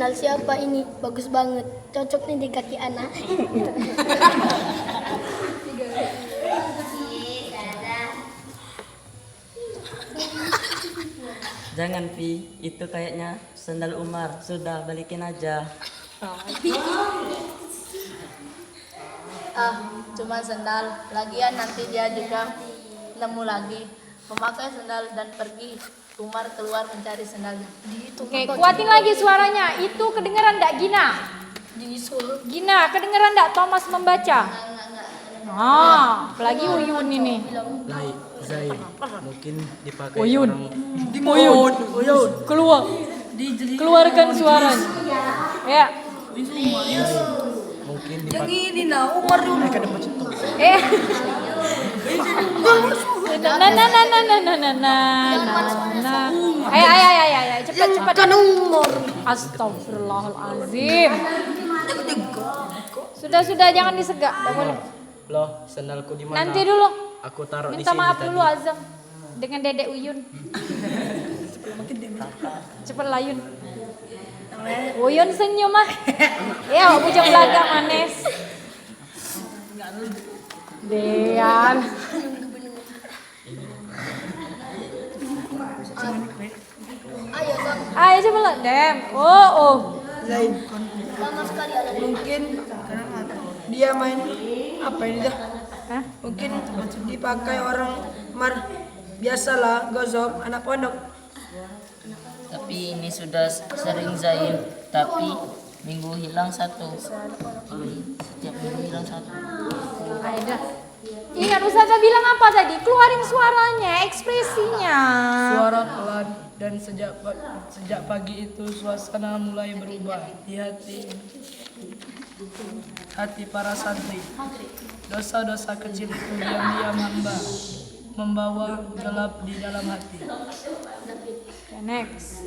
sandal siapa ini? Bagus banget. Cocok nih di kaki anak. Jangan Pi, itu kayaknya sandal Umar. Sudah balikin aja. Cuma sandal. Lagian nanti dia juga nemu lagi memakai sandal dan pergi. Umar keluar mencari sandalnya. Oke, kuatin lagi suaranya. Itu kedengeran enggak Gina? Gina, kedengeran enggak Thomas membaca? Apalagi Uyun ini. Lai, Zain, mungkin dipakai Uyun. orang. Uyun. Keluar. Keluarkan suaranya. Ya. Mungkin dipakai. Ayo, cepat. Astagfirullahalazim. Sudah, jangan disegak. Enggak boleh. Loh, sandalku di mana? Nanti dulu. Aku taruh di Minta sini maaf tadi. dulu Azam dengan Dedek Uyun. Cepet layun. Uyun senyum ah. Ya, bujang belakang manis. Dean. Ayo coba lah, Dem. Oh. Zain, mungkin dia main apa ini dah? Hah? Mungkin dipakai orang biasalah gosok anak pondok. Tapi ini sudah sering Zain. Tapi minggu hilang satu. Setiap minggu hilang satu. Ayo dah. Ingat Ustazah bilang apa tadi? Keluarin suaranya, ekspresinya. Suara pelan dan sejak pagi itu suasana mulai berubah di hati para santri. Dosa-dosa kecil itu diam-diam membawa gelap di dalam hati. Okay, next.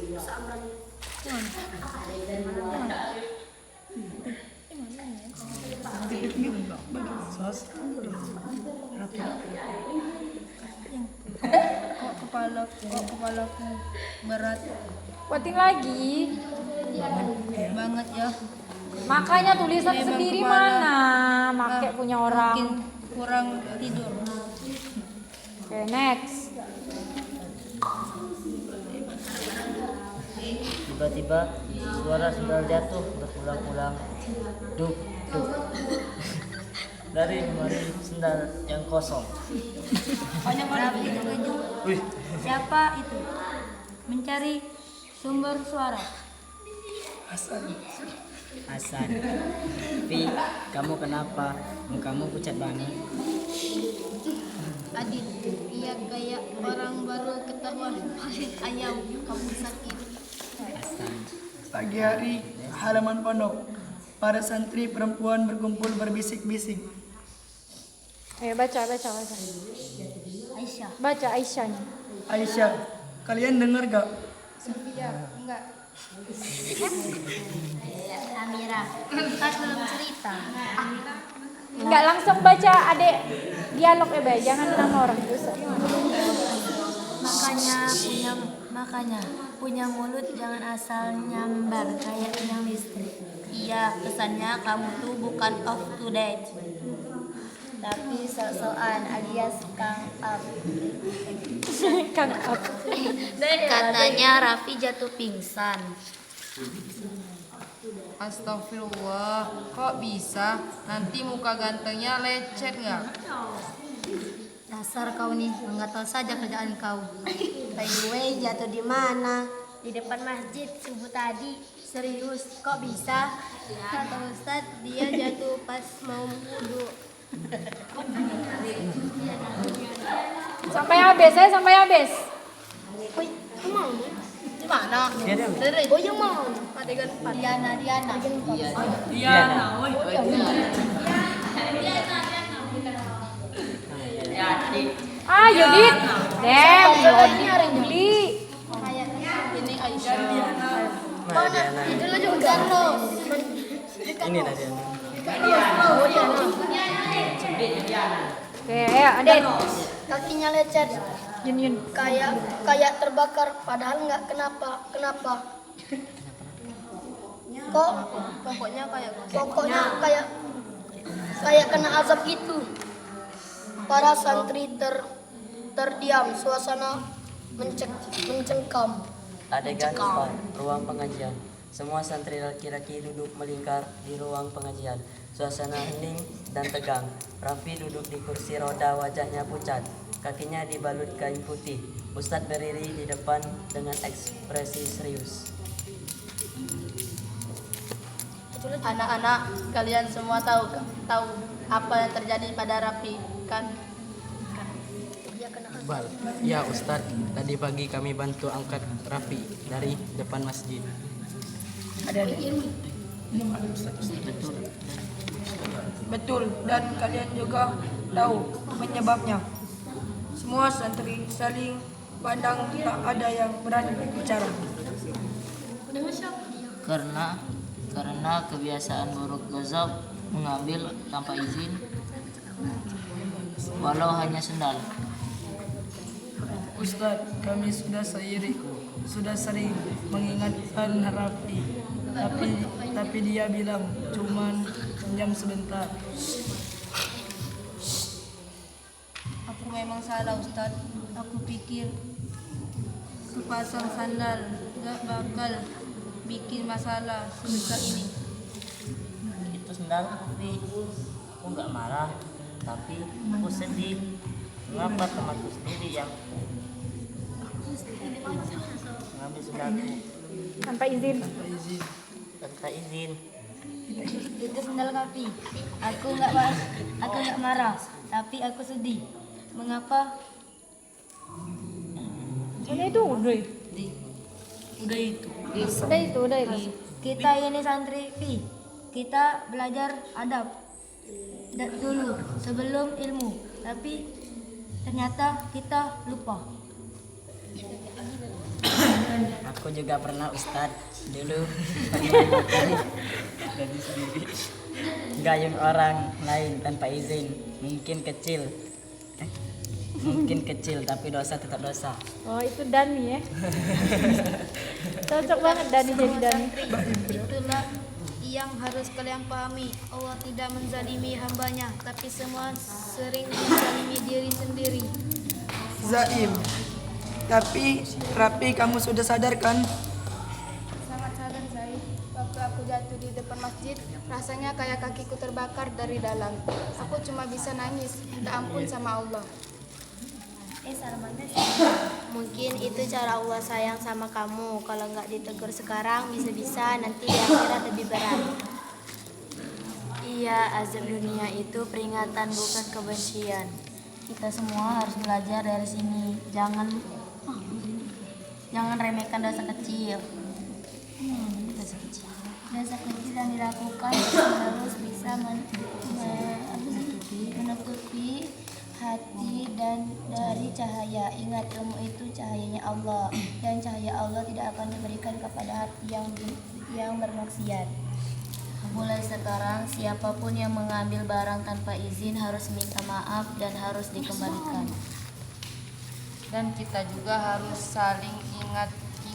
Kok kepalaku berat Kuatin lagi. banget ya. Makanya tulisan Memang sendiri kepala. mana? Make punya orang. Mungkin kurang tidur. Oke, next. Tiba-tiba suara sandal jatuh berulang-ulang. Duk. Dari lemari sandal yang kosong. Rapi terkejut. Siapa itu? Mencari sumber suara. Hasan. Pi, kamu kenapa? Mukamu pucat banget. Adit, iya kayak orang baru ketahuan paling ayam. Kamu sakit. Hasan. Pagi hari, halaman pondok. Para santri perempuan berkumpul berbisik-bisik. Ayo baca. Aisyah. Baca Aisyahnya. Aisyah, kalian dengar gak? Enggak. Amira, kan belum cerita. Enggak langsung baca adek dialog ya, Bay. Jangan nama orang dosa. Makanya punya mulut jangan asal nyambar kayak yang listrik. Iya, pesannya kamu tuh bukan up to date. Tapi sok-sokan alias Kang Up. Kang Up. Katanya Raffi jatuh pingsan. Astagfirullah, kok bisa? Nanti muka gantengnya lecet nggak? Dasar kau nih, nggak tahu saja kerjaan kau. By the way, jatuh di mana? Di depan masjid subuh tadi. Serius, kok bisa? Kata Ustadz, dia jatuh pas mau wudhu. Sampai habis. Woi, kemana? Di mana? Sering. Oh, yang mau. Adegan 4. Diana. Ayo Dit. Dem, beli. Ini Aisyah. Mana? Itu lo juga lo. Ini Nadiana. Oke, ayo Adit. Kakinya lecet. Yun. Kayak terbakar padahal nggak kenapa. Kok Pokoknya kayak pokoknya kayak kena azab gitu. Para santri terdiam, suasana mencengkam. Adegan 4, ruang pengajian. Semua santri laki-laki duduk melingkar di ruang pengajian. Suasana hening dan tegang. Raffi duduk di kursi roda, wajahnya pucat. Kakinya dibalut kain putih. Ustadz berdiri di depan dengan ekspresi serius. Anak-anak, kalian semua tahu apa yang terjadi pada Raffi, kan? Bal. Ya Ustadz, tadi pagi kami bantu angkat Raffi dari depan masjid. Betul, dan kalian juga tahu penyebabnya. Semua santri saling pandang, tak ada yang berani bicara. Karena kebiasaan buruk Ghazab mengambil tanpa izin walau hanya sendal. Ustadz, kami sudah sering mengingatkan Raffi, tapi dia bilang cuman jam sebentar. Aku memang salah Ustadz. Aku pikir sepasang sandal gak bakal bikin masalah sebesar ini. Itu sendal tapi aku nggak marah, tapi aku sedih. Mengapa temanku sendiri yang mengambil sendalku Tanpa izin. tanpa izin? Itu sendal Raffi. Aku nggak marah, tapi aku sedih. Mengapa? Soalnya itu udah. Udah itu. Kita ini santri Fi. Kita belajar adab dulu sebelum ilmu, tapi ternyata kita lupa. Aku juga pernah Ustadz, dulu dari sendiri gayung orang lain tanpa izin. Mungkin kecil tapi dosa tetap dosa. Oh, itu Dani ya. Cocok banget Dani jadi Dani. Itulah yang harus kalian pahami. Allah tidak menzalimi hambanya, tapi semua sering menzalimi diri sendiri. Zaim, tapi Raffi, kamu sudah sadar kan? Sangat sadar Zaid. Waktu aku jatuh di depan masjid, rasanya kayak kakiku terbakar dari dalam. Aku cuma bisa nangis, minta ampun sama Allah. Mungkin itu cara Allah sayang sama kamu. Kalau nggak ditegur sekarang, bisa-bisa nanti di akhirat lebih berat. Iya, azab dunia itu peringatan bukan kebencian. Kita semua harus belajar dari sini. Jangan remehkan dosa kecil. Dosa kecil yang dilakukan terus bisa menutupi hati dan dari cahaya. Ingat, ilmu itu cahayanya Allah, dan cahaya Allah tidak akan diberikan kepada hati yang bermaksiat. Mulai sekarang, siapapun yang mengambil barang tanpa izin harus minta maaf dan harus dikembalikan. Dan kita juga harus saling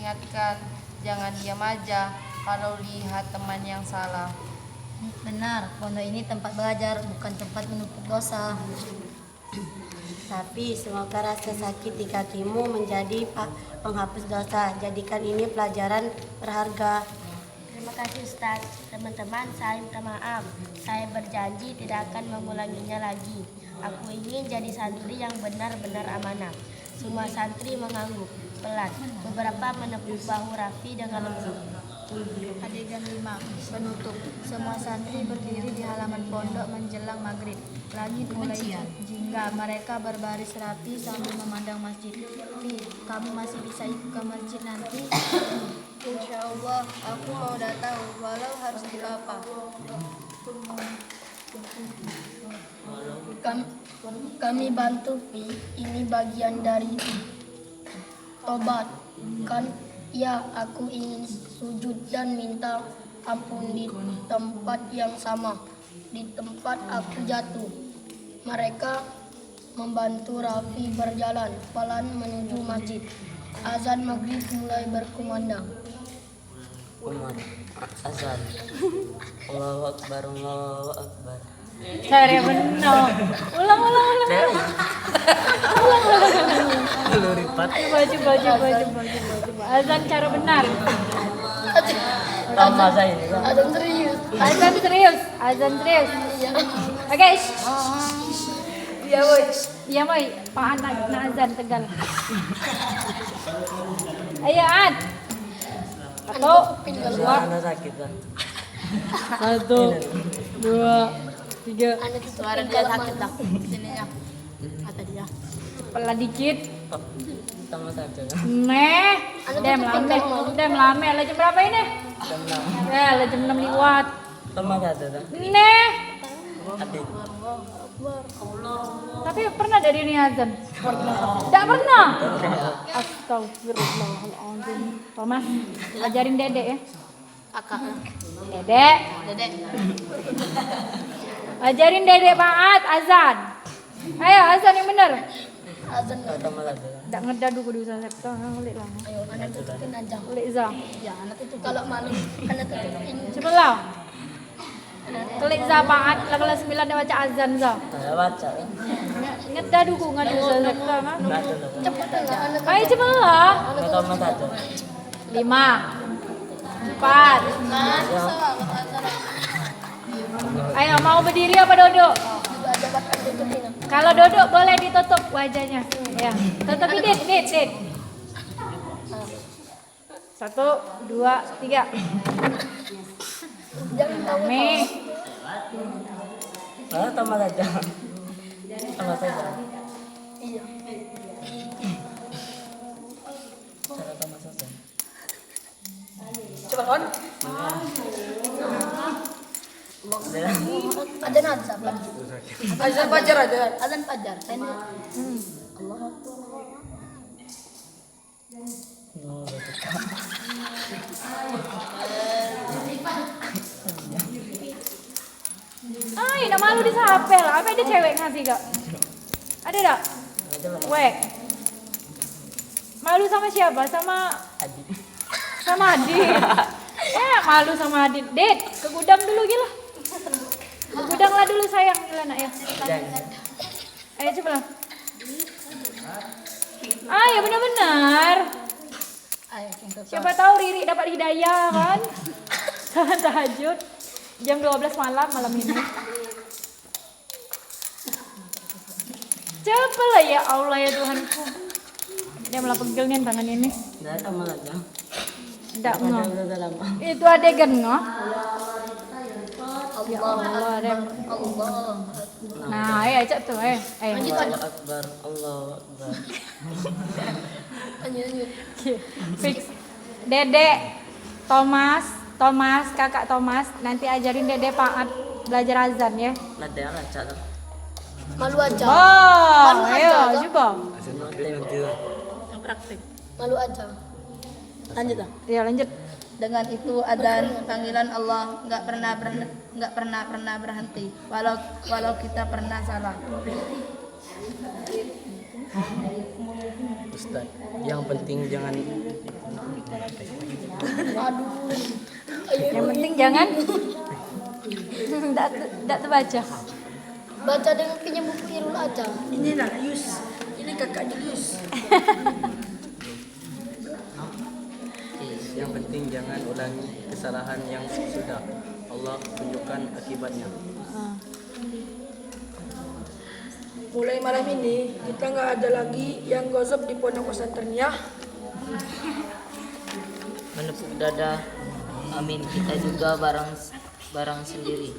ingatkan, jangan diam aja kalau lihat teman yang salah. Benar, pondok ini tempat belajar, bukan tempat menumpuk dosa. Tapi semoga rasa sakit di kakimu menjadi penghapus dosa. Jadikan ini pelajaran berharga. Terima kasih Ustaz. Teman-teman, saya minta maaf. Saya berjanji tidak akan mengulanginya lagi. Aku ingin jadi santri yang benar-benar amanah. Semua santri mengangguk pelan. Beberapa menepuk bahu Raffi dengan lembut. Adegan 5, penutup. Semua santri berdiri di halaman pondok menjelang maghrib. Langit mulai jingga. Mereka berbaris rapi sambil memandang masjid. Kamu masih bisa ikut ke masjid nanti? Insya Allah, aku mau datang, walau harus di apa. Kami bantu, Pi. Ini bagian dari tobat. Kan? Ya, aku ingin sujud dan minta ampun di tempat yang sama, di tempat aku jatuh. Mereka membantu Raffi berjalan pelan menuju masjid. Azan maghrib mulai berkumandang. Umar. Azan. Allahu Akbar, Allahu Akbar. Cara benar. Ulang. Coba. Azan cara benar. Tambah saya ini. Azan serius. Oke. Iya boy. Pak An nak azan Tegal. Ayo An. Satu, dua, Anak sakit kan. 1, 2, 3. Suara dia sakit dah. Sininya. Kata dia. Pelan dikit. Tambah saja. Neh. Dem lame. Lah jam berapa ini? Jam 6. Lah jam 6 lewat. Tambah saja dah. Neh. Adik. Tapi pernah dari ini azan? Tidak pernah. Astagfirullahaladzim. Thomas, ajarin Dedek ya. Kakak. Dedek. Ajarin Dedek Paat azan. Ayo azan yang benar. Tambah saja. Tak ngedadu kudu usah sektor. Ulik lah. Ayo anak tutupin aja. Ulik Zah. Ya anak itu kalau malu anak tutupin. Sebelah. Klik Zah Paat. Kelas 9 dia baca azan Zah. Saya baca. Ngedadu ku ngadu usah sektor. Cepat aja anak. Ayo sebelah. Tambah saja. 5, 4. Ayo mau berdiri apa duduk? Kalau duduk boleh ditutup wajahnya. Ya, tutup dit. 1, 2, 3. Rame. Tambah saja. Tambah saja. Iya. Cara tambah saja. Coba kan? Azan azan. Azan fajar aja. Azan fajar. Pendek. Ay, nak malu disapel. Apa ada cewek ngasih gak? Ada tak? Wek. Malu sama siapa? Sama Adik. sama Adit. Malu sama Adit. Dit, ke gudang dulu gila. Ke gudang lah dulu sayang gila nak ya. Ayo coba lah. Ya benar-benar. Ayo. Siapa tahu Riri dapat hidayah kan? Salat tahajud jam 12 malam ini. Coba lah ya Allah ya Tuhanku. Dia malah pegel nih tangan ini. Dah tambah saja. Tidak ngah. Sudah lama. Itu adegan ngah. Ya Allah, Rem. Nah, ayo cak tuh, ayo. Allahu Akbar, Allahu Akbar. Lanjut. Fix. Dedek, Thomas, kakak Thomas, nanti ajarin Dedek Paat belajar azan ya. Nada yang lancar. Malu aja. Oh, ayo coba. Yang praktik. Malu aja. Lanjut lah. Ya lanjut. Dengan itu adzan panggilan Allah nggak pernah berhenti walau kita pernah salah. Ustaz, yang penting jangan Yang penting jangan tidak terbaca. Baca dengan pinjam buku Irul aja. Ini lah Yus. Ini kakak Julius. Yang penting jangan ulangi kesalahan yang sudah Allah tunjukkan akibatnya. Mulai malam ini kita nggak ada lagi yang gosip di pondok pesantren ya. Menepuk dada. Amin. Kita juga barang sendiri.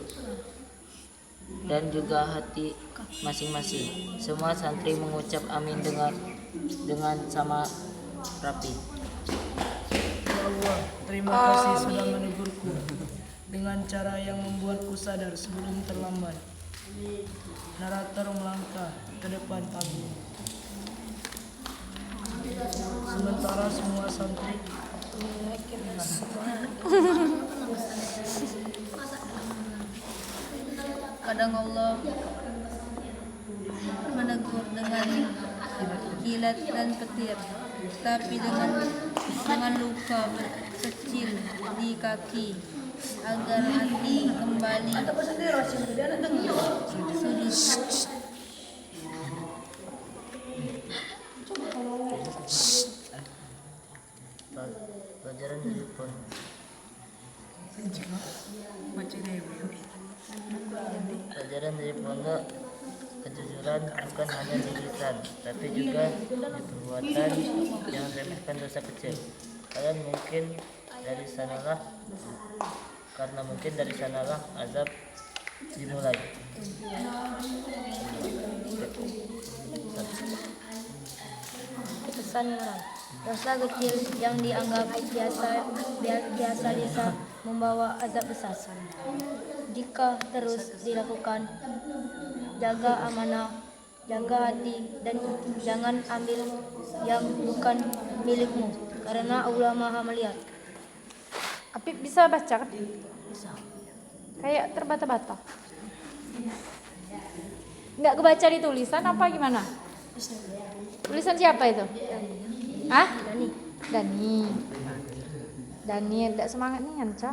Dan juga hati masing-masing. Semua santri mengucap amin dengan sama rapi. Allah, terima kasih sudah menegurku dengan cara yang membuatku sadar sebelum terlambat. Narator melangkah ke depan panggung. Sementara semua santri Kadang Allah menegur dengan kilat dan petir, tapi dengan luka kecil di kaki agar hati kembali sudi. Pelajaran dari pondok. Pelajaran dari pondok, kejujuran bukan hanya di lisan, tapi juga di perbuatan. Jangan remehkan dosa kecil. Karena mungkin dari sanalah azab dimulai. Pesan moral. Dosa kecil yang dianggap biasa bisa membawa azab besar. Jika terus dilakukan, jaga amanah, jaga hati, dan jangan ambil yang bukan milikmu, karena Allah Maha melihat. Apip bisa baca kan? Bisa. Kayak terbata-bata. Nggak kebaca di tulisan apa gimana? Tulisan siapa itu? Hah? Dani. Dani, tidak semangat nih, Anca.